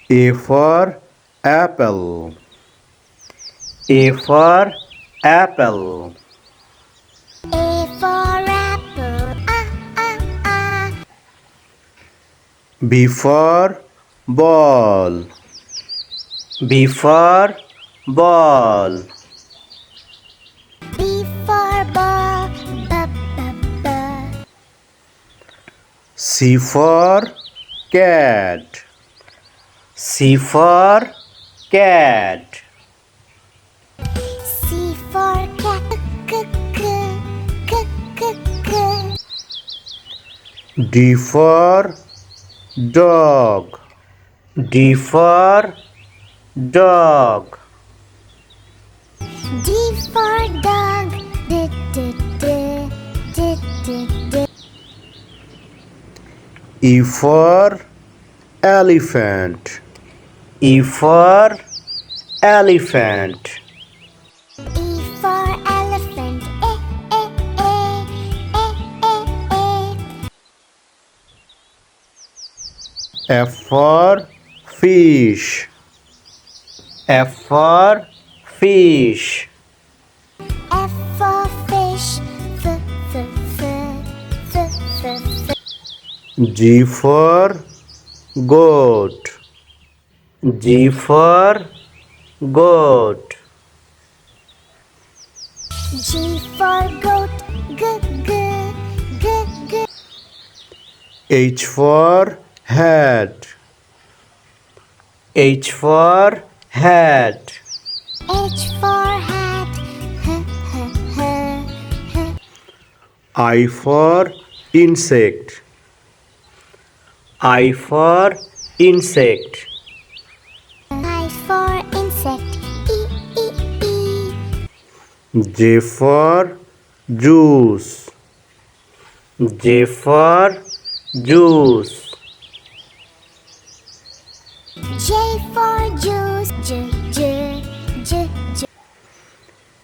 A for apple. A for apple. A for apple. B for ball. B for ball. B for ball. B. C for cat. C for cat. C for cat. D for dog. D for dog. D for dog. D. E for elephant. E for elephant. E for elephant. F for fish. F for fish. F for fish. G for goat. G for goat. G for goat. G. H for hat. H for hat. H for hat. I for insect. I for insect. I for insect. E. J for juice. J for juice. J for juice. J.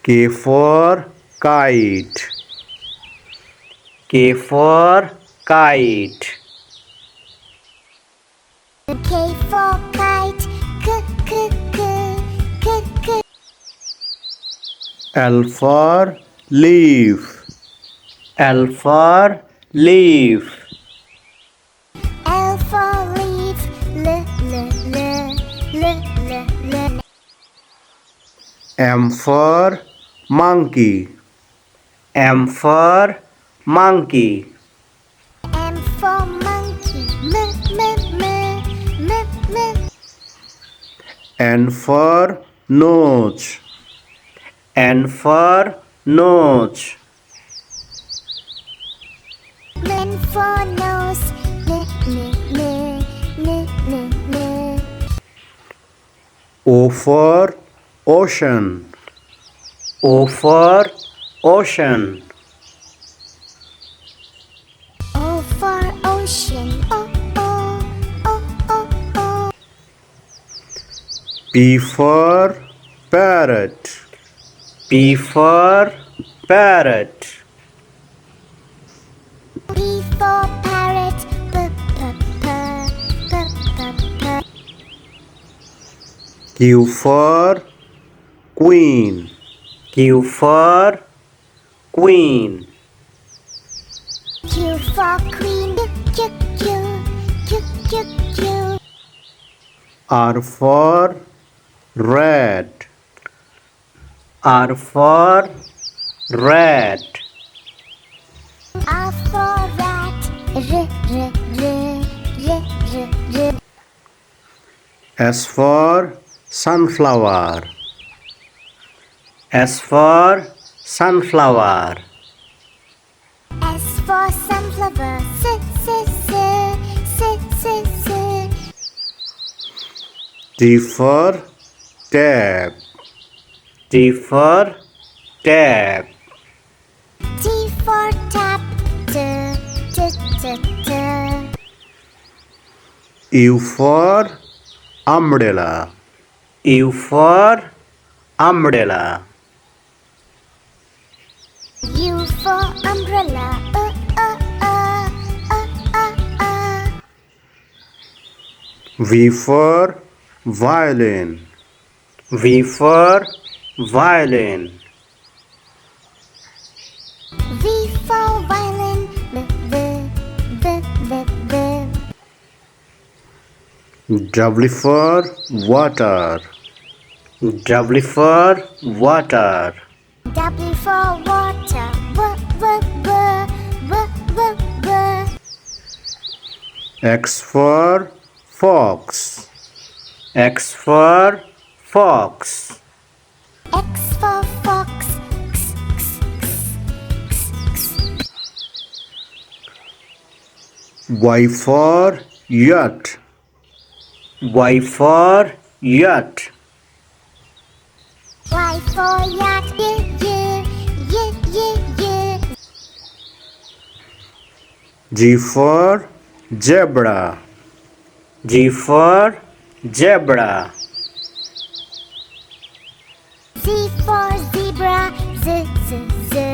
K for kite. K for kite. K for kite. K. L for leaf. L for leaf. L for leaf. L. M for monkey. M for monkey. M for monkey. M. N for nose. N for nose. N for nose. O for ocean. O for ocean. O for ocean. O. P for parrot. P for parrot. P for parrot. P. Q for queen. Q for queen. Q for queen. Q. R for rat. R for rat. R for rat. R. S for sunflower. S for sunflower. S for sunflower. T for tap. T for tap. T for tap. U for umbrella. U for umbrella. U for umbrella. V for violin. V for violin. V for violin. V. W for water. W for water. W for water. W. X for fox. X for fox. X for fox. Y for yacht. Y for yacht. Y for yacht. G for zebra. G for zebra. Z for zebra. Z.